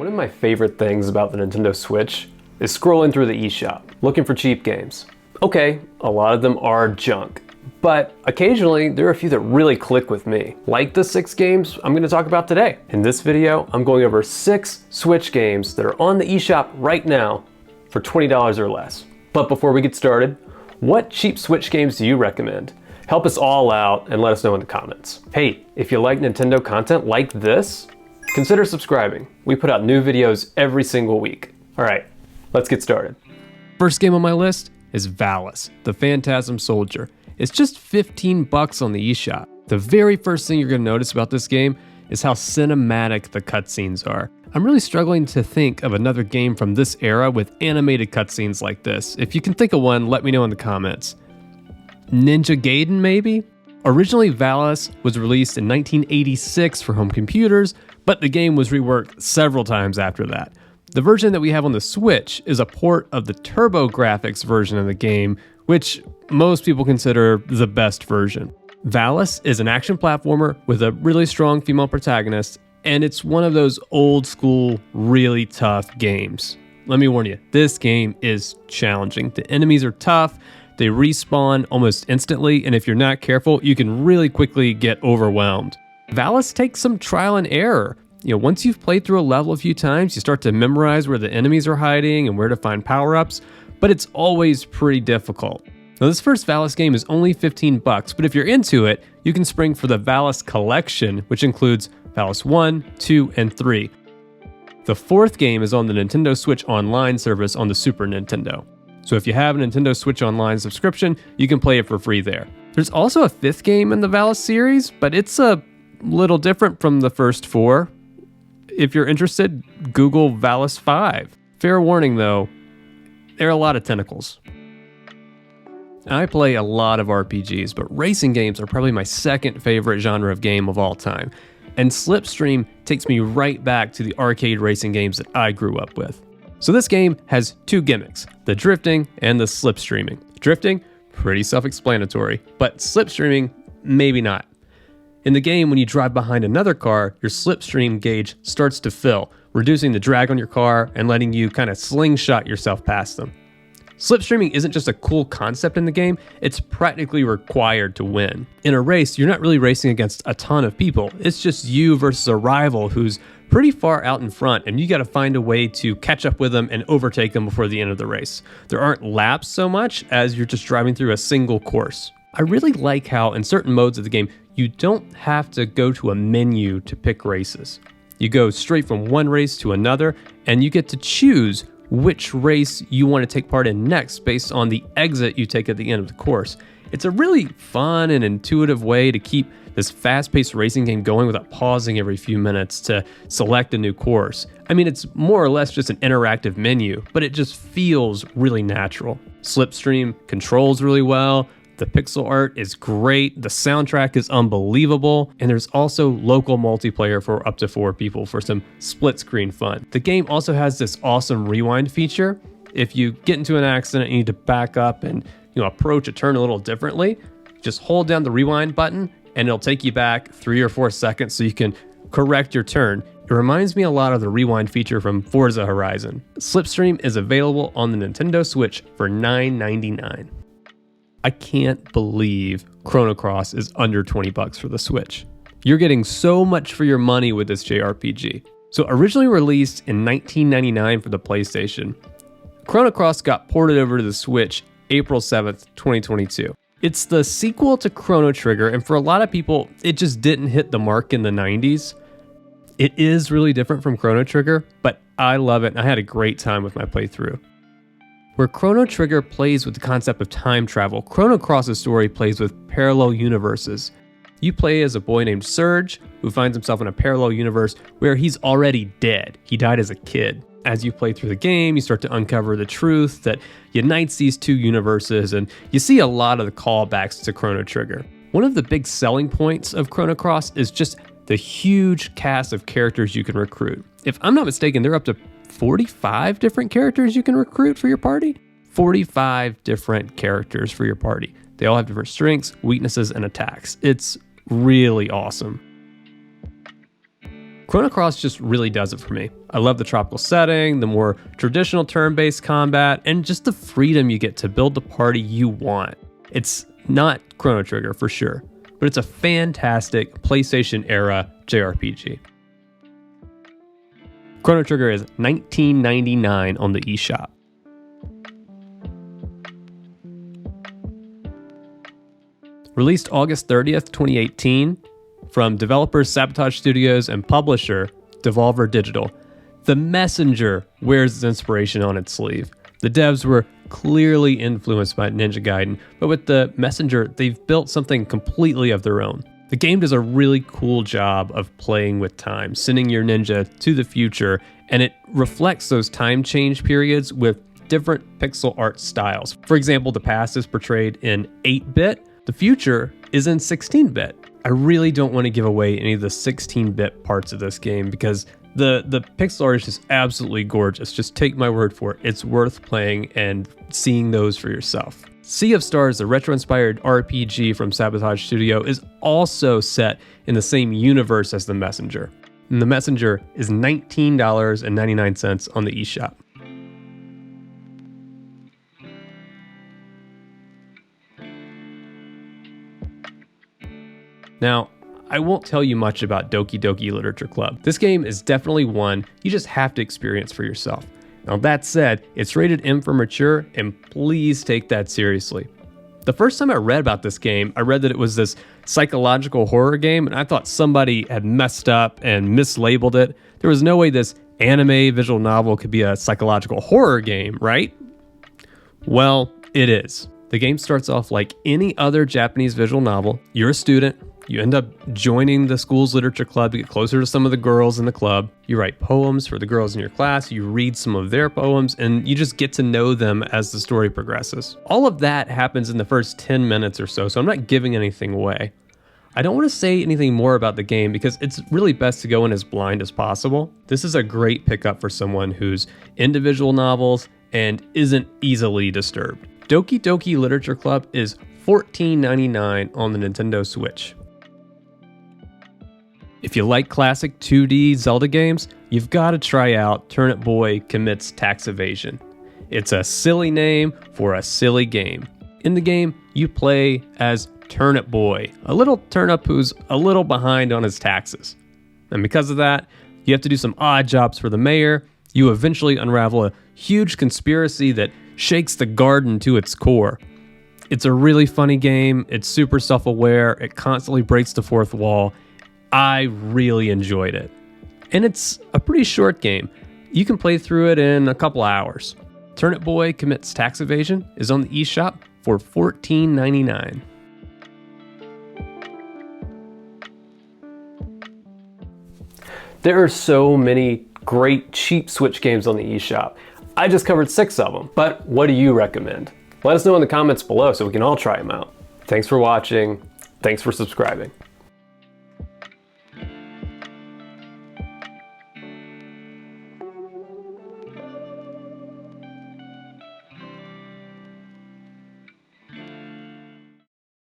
One of my favorite things about the Nintendo Switch is scrolling through the eShop, looking for cheap games. Okay, a lot of them are junk, but occasionally there are a few that really click with me, like the 6 games I'm going to talk about today. In this video, I'm going over 6 Switch games that are on the eShop right now for $20 or less. But before we get started, what cheap Switch games do you recommend? Help us all out and let us know in the comments. Hey, if you like Nintendo content like this, consider subscribing. We put out new videos every single week. All right, let's get started. First game on my list is Valis, the Phantasm Soldier. It's just 15 bucks on the eShop. The very first thing you're gonna notice about this game is how cinematic the cutscenes are. I'm really struggling to think of another game from this era with animated cutscenes like this. If you can think of one, let me know in the comments. Ninja Gaiden, maybe? Originally, Valis was released in 1986 for home computers, but the game was reworked several times after that. The version that we have on the Switch is a port of the TurboGrafx version of the game, which most people consider the best version. Valis is an action platformer with a really strong female protagonist, and it's one of those old school, really tough games. Let me warn you, this game is challenging. The enemies are tough, they respawn almost instantly, and if you're not careful, you can really quickly get overwhelmed. Valis takes some trial and error. Once you've played through a level a few times, you start to memorize where the enemies are hiding and where to find power-ups, but it's always pretty difficult. Now, this first Valis game is only 15 bucks, but if you're into it, you can spring for the Valis Collection, which includes Valis 1, 2, and 3. The fourth game is on the Nintendo Switch Online service on the Super Nintendo. So if you have a Nintendo Switch Online subscription, you can play it for free there. There's also a 5th game in the Valis series, but it's a little different from the first 4. If you're interested, Google Valis 5. Fair warning though, there are a lot of tentacles. I play a lot of RPGs, but racing games are probably my second favorite genre of game of all time. And Slipstream takes me right back to the arcade racing games that I grew up with. So this game has 2 gimmicks, the drifting and the slipstreaming. Drifting, pretty self-explanatory, but slipstreaming, maybe not. In the game, when you drive behind another car, your slipstream gauge starts to fill, reducing the drag on your car and letting you kind of slingshot yourself past them. Slipstreaming isn't just a cool concept in the game, it's practically required to win. In a race, you're not really racing against a ton of people, it's just you versus a rival who's pretty far out in front, and you gotta find a way to catch up with them and overtake them before the end of the race. There aren't laps so much as you're just driving through a single course. I really like how in certain modes of the game, you don't have to go to a menu to pick races. You go straight from one race to another, and you get to choose which race you want to take part in next based on the exit you take at the end of the course. It's a really fun and intuitive way to keep this fast-paced racing game going without pausing every few minutes to select a new course. I mean, it's more or less just an interactive menu, but it just feels really natural. Slipstream controls really well, the pixel art is great, the soundtrack is unbelievable, and there's also local multiplayer for up to 4 people for some split-screen fun. The game also has this awesome rewind feature. If you get into an accident and you need to back up and approach a turn a little differently, just hold down the rewind button and it'll take you back 3 or 4 seconds so you can correct your turn. It reminds me a lot of the rewind feature from Forza Horizon. Slipstream is available on the Nintendo Switch for $9.99. I can't believe Chrono Cross is under 20 bucks for the Switch. You're getting so much for your money with this JRPG. So originally released in 1999 for the PlayStation, Chrono Cross got ported over to the Switch April 7th, 2022. It's the sequel to Chrono Trigger, and for a lot of people, it just didn't hit the mark in the 90s. It is really different from Chrono Trigger, but I love it, and I had a great time with my playthrough. Where Chrono Trigger plays with the concept of time travel, Chrono Cross's story plays with parallel universes. You play as a boy named Serge, who finds himself in a parallel universe where he's already dead. He died as a kid. As you play through the game, you start to uncover the truth that unites these 2 universes, and you see a lot of the callbacks to Chrono Trigger. One of the big selling points of Chrono Cross is just the huge cast of characters you can recruit. If I'm not mistaken, there are up to 45 different characters you can recruit for your party. 45 different characters for your party. They all have different strengths, weaknesses, and attacks. It's really awesome. Chrono Cross just really does it for me. I love the tropical setting, the more traditional turn-based combat, and just the freedom you get to build the party you want. It's not Chrono Trigger for sure, but it's a fantastic PlayStation era JRPG. Chrono Trigger is $19.99 on the eShop. Released August 30th, 2018, from developers Sabotage Studios and publisher Devolver Digital. The Messenger wears its inspiration on its sleeve. The devs were clearly influenced by Ninja Gaiden, but with the Messenger, they've built something completely of their own. The game does a really cool job of playing with time, sending your ninja to the future, and it reflects those time change periods with different pixel art styles. For example, the past is portrayed in 8-bit, the future is in 16-bit. I really don't want to give away any of the 16-bit parts of this game because the pixel art is just absolutely gorgeous. Just take my word for it. It's worth playing and seeing those for yourself. Sea of Stars, the retro-inspired RPG from Sabotage Studio, is also set in the same universe as The Messenger. And The Messenger is $19.99 on the eShop. Now, I won't tell you much about Doki Doki Literature Club. This game is definitely one you just have to experience for yourself. Now that said, it's rated M for mature, and please take that seriously. The first time I read about this game, I read that it was this psychological horror game, and I thought somebody had messed up and mislabeled it. There was no way this anime visual novel could be a psychological horror game, right? Well, it is. The game starts off like any other Japanese visual novel. You're a student. You end up joining the school's literature club to get closer to some of the girls in the club. You write poems for the girls in your class, you read some of their poems, and you just get to know them as the story progresses. All of that happens in the first 10 minutes or so I'm not giving anything away. I don't want to say anything more about the game because it's really best to go in as blind as possible. This is a great pickup for someone who's into visual novels and isn't easily disturbed. Doki Doki Literature Club is $14.99 on the Nintendo Switch. If you like classic 2D Zelda games, you've got to try out Turnip Boy Commits Tax Evasion. It's a silly name for a silly game. In the game, you play as Turnip Boy, a little turnip who's a little behind on his taxes. And because of that, you have to do some odd jobs for the mayor. You eventually unravel a huge conspiracy that shakes the garden to its core. It's a really funny game. It's super self-aware. It constantly breaks the fourth wall. I really enjoyed it. And it's a pretty short game. You can play through it in a couple hours. Turnip Boy Commits Tax Evasion is on the eShop for $14.99. There are so many great cheap Switch games on the eShop. I just covered 6 of them, but what do you recommend? Let us know in the comments below so we can all try them out. Thanks for watching. Thanks for subscribing.